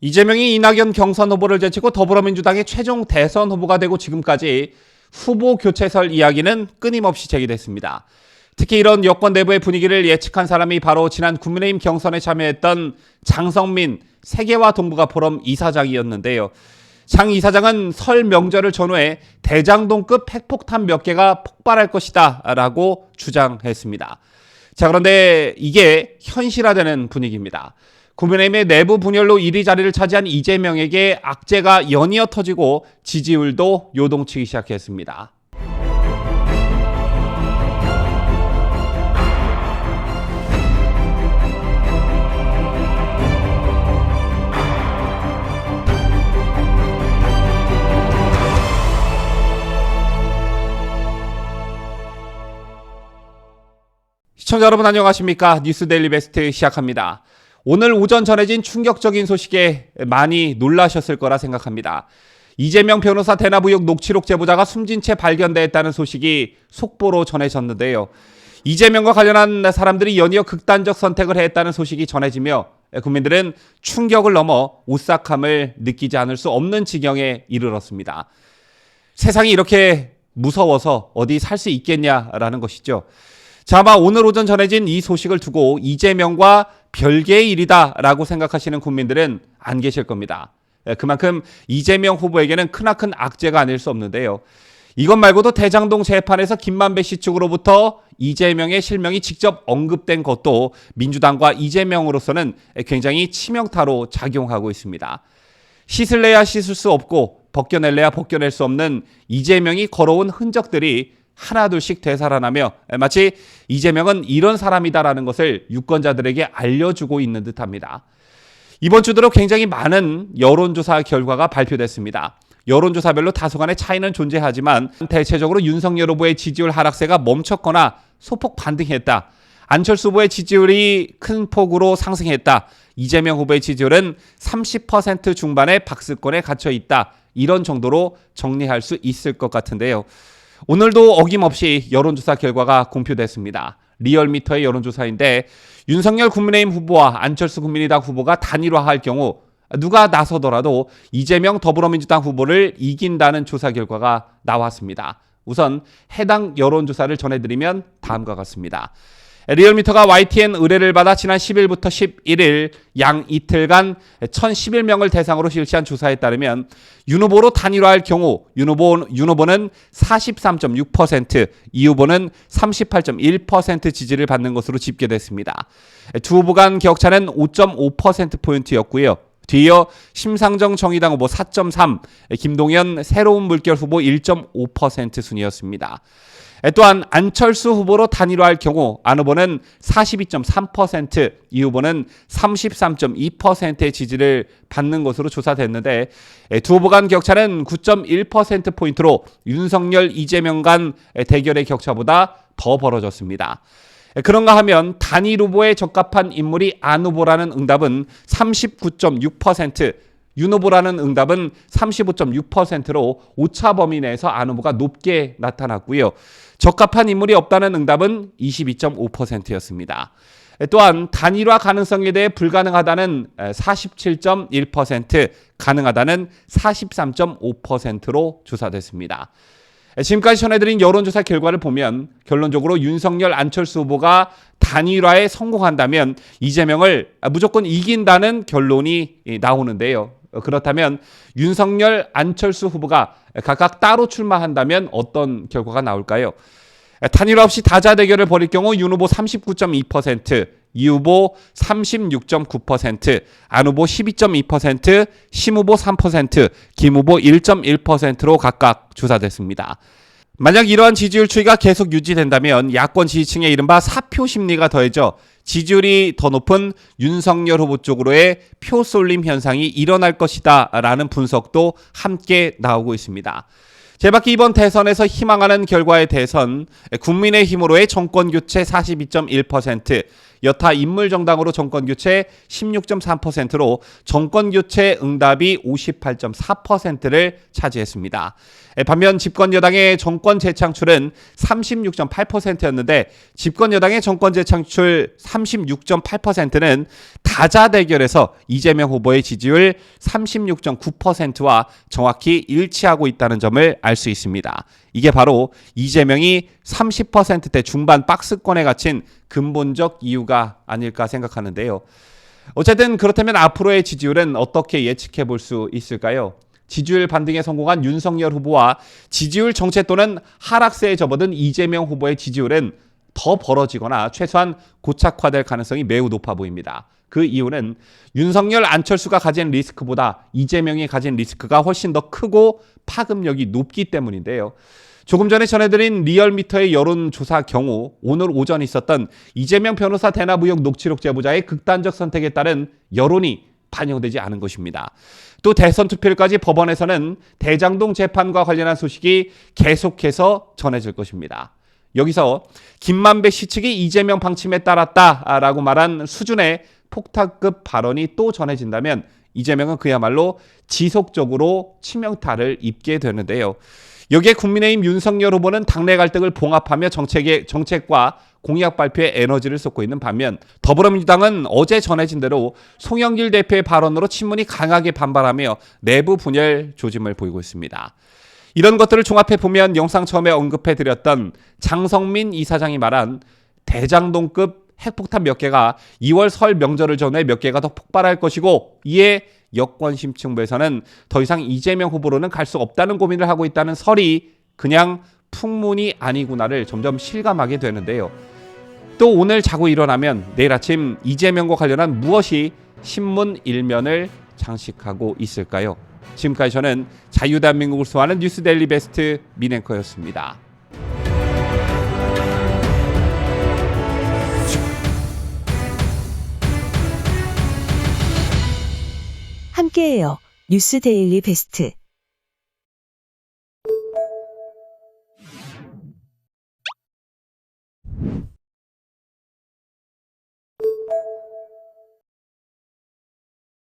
이재명이 이낙연 경선 후보를 제치고 더불어민주당의 최종 대선 후보가 되고 지금까지 후보 교체설 이야기는 끊임없이 제기됐습니다. 특히 이런 여권 내부의 분위기를 예측한 사람이 바로 지난 국민의힘 경선에 참여했던 장성민 세계화 동북아 포럼 이사장이었는데요. 장 이사장은 설 명절을 전후해 대장동급 핵폭탄 몇 개가 폭발할 것이다 라고 주장했습니다. 자, 그런데 이게 현실화되는 분위기입니다. 국민의힘의 내부 분열로 1위 자리를 차지한 이재명에게 악재가 연이어 터지고 지지율도 요동치기 시작했습니다. 시청자 여러분 안녕하십니까? 뉴스데일리 베스트 시작합니다. 오늘 오전 전해진 충격적인 소식에 많이 놀라셨을 거라 생각합니다. 이재명 변호사 대납 의혹 녹취록 제보자가 숨진 채 발견됐다는 소식이 속보로 전해졌는데요. 이재명과 관련한 사람들이 연이어 극단적 선택을 했다는 소식이 전해지며 국민들은 충격을 넘어 오싹함을 느끼지 않을 수 없는 지경에 이르렀습니다. 세상이 이렇게 무서워서 어디 살 수 있겠냐라는 것이죠. 자, 아마 오늘 오전 전해진 이 소식을 두고 이재명과 별개의 일이다라고 생각하시는 국민들은 안 계실 겁니다. 그만큼 이재명 후보에게는 크나큰 악재가 아닐 수 없는데요. 이것 말고도 대장동 재판에서 김만배 씨 측으로부터 이재명의 실명이 직접 언급된 것도 민주당과 이재명으로서는 굉장히 치명타로 작용하고 있습니다. 씻을래야 씻을 수 없고 벗겨낼래야 벗겨낼 수 없는 이재명이 걸어온 흔적들이 하나둘씩 되살아나며 마치 이재명은 이런 사람이다라는 것을 유권자들에게 알려주고 있는 듯합니다. 이번 주 들어 굉장히 많은 여론조사 결과가 발표됐습니다. 여론조사별로 다소간의 차이는 존재하지만 대체적으로 윤석열 후보의 지지율 하락세가 멈췄거나 소폭 반등했다. 안철수 후보의 지지율이 큰 폭으로 상승했다. 이재명 후보의 지지율은 30% 중반의 박스권에 갇혀 있다. 이런 정도로 정리할 수 있을 것 같은데요. 오늘도 어김없이 여론조사 결과가 공표됐습니다. 리얼미터의 여론조사인데 윤석열 국민의힘 후보와 안철수 국민의당 후보가 단일화할 경우 누가 나서더라도 이재명 더불어민주당 후보를 이긴다는 조사 결과가 나왔습니다. 우선 해당 여론조사를 전해드리면 다음과 같습니다. 리얼미터가 YTN 의뢰를 받아 지난 10일부터 11일 양 이틀간 1,011명을 대상으로 실시한 조사에 따르면 윤 후보로 단일화할 경우 윤 후보는 43.6%, 이 후보는 38.1% 지지를 받는 것으로 집계됐습니다. 두 후보 간 격차는 5.5%포인트였고요. 뒤이어 심상정 정의당 후보 4.3, 김동연 새로운 물결 후보 1.5% 순이었습니다. 또한 안철수 후보로 단일화할 경우 안 후보는 42.3%, 이 후보는 33.2%의 지지를 받는 것으로 조사됐는데 두 후보 간 격차는 9.1%포인트로 윤석열, 이재명 간 대결의 격차보다 더 벌어졌습니다. 그런가 하면 단일 후보에 적합한 인물이 안 후보라는 응답은 39.6%, 윤 후보라는 응답은 35.6%로 오차 범위 내에서 안 후보가 높게 나타났고요. 적합한 인물이 없다는 응답은 22.5%였습니다. 또한 단일화 가능성에 대해 불가능하다는 47.1%, 가능하다는 43.5%로 조사됐습니다. 지금까지 전해드린 여론조사 결과를 보면 결론적으로 윤석열, 안철수 후보가 단일화에 성공한다면 이재명을 무조건 이긴다는 결론이 나오는데요. 그렇다면 윤석열, 안철수 후보가 각각 따로 출마한다면 어떤 결과가 나올까요? 단일화 없이 다자대결을 벌일 경우 윤 후보 39.2%, 이 후보 36.9%, 안 후보 12.2%, 심 후보 3%, 김 후보 1.1%로 각각 조사됐습니다. 만약 이러한 지지율 추이가 계속 유지된다면 야권 지지층의 이른바 사표 심리가 더해져 지지율이 더 높은 윤석열 후보 쪽으로의 표 쏠림 현상이 일어날 것이다 라는 분석도 함께 나오고 있습니다. 제밖에 이번 대선에서 희망하는 결과에 대해선 국민의힘으로의 정권교체 42.1%, 여타 인물정당으로 정권교체 16.3%로 정권교체 응답이 58.4%를 차지했습니다. 반면 집권여당의 정권 재창출은 36.8%였는데 집권여당의 정권 재창출 36.8%는 다자대결에서 이재명 후보의 지지율 36.9%와 정확히 일치하고 있다는 점을 알 수 있습니다. 이게 바로 이재명이 30%대 중반 박스권에 갇힌 근본적 이유가 아닐까 생각하는데요. 어쨌든 그렇다면 앞으로의 지지율은 어떻게 예측해 볼 수 있을까요? 지지율 반등에 성공한 윤석열 후보와 지지율 정체 또는 하락세에 접어든 이재명 후보의 지지율은 더 벌어지거나 최소한 고착화될 가능성이 매우 높아 보입니다. 그 이유는 윤석열, 안철수가 가진 리스크보다 이재명이 가진 리스크가 훨씬 더 크고 파급력이 높기 때문인데요. 조금 전에 전해드린 리얼미터의 여론조사 경우 오늘 오전 있었던 이재명 변호사 대납 의혹 녹취록 제보자의 극단적 선택에 따른 여론이 반영되지 않은 것입니다. 또 대선 투표일까지 법원에서는 대장동 재판과 관련한 소식이 계속해서 전해질 것입니다. 여기서 김만배 씨 측이 이재명 방침에 따랐다라고 말한 수준의 폭탄급 발언이 또 전해진다면 이재명은 그야말로 지속적으로 치명타를 입게 되는데요. 여기에 국민의힘 윤석열 후보는 당내 갈등을 봉합하며 정책과 공약 발표에 에너지를 쏟고 있는 반면 더불어민주당은 어제 전해진 대로 송영길 대표의 발언으로 친문이 강하게 반발하며 내부 분열 조짐을 보이고 있습니다. 이런 것들을 종합해 보면 영상 처음에 언급해드렸던 장성민 이사장이 말한 대장동급 핵폭탄 몇 개가 2월 설 명절을 전후해 몇 개가 더 폭발할 것이고 이에 여권 심층부에서는 더 이상 이재명 후보로는 갈 수 없다는 고민을 하고 있다는 설이 그냥 풍문이 아니구나를 점점 실감하게 되는데요. 또 오늘 자고 일어나면 내일 아침 이재명과 관련한 무엇이 신문 일면을 장식하고 있을까요? 지금까지 저는 자유대한민국을 수호하는 뉴스데일리 베스트 민앵커였습니다. 함께해요. 뉴스데일리 베스트.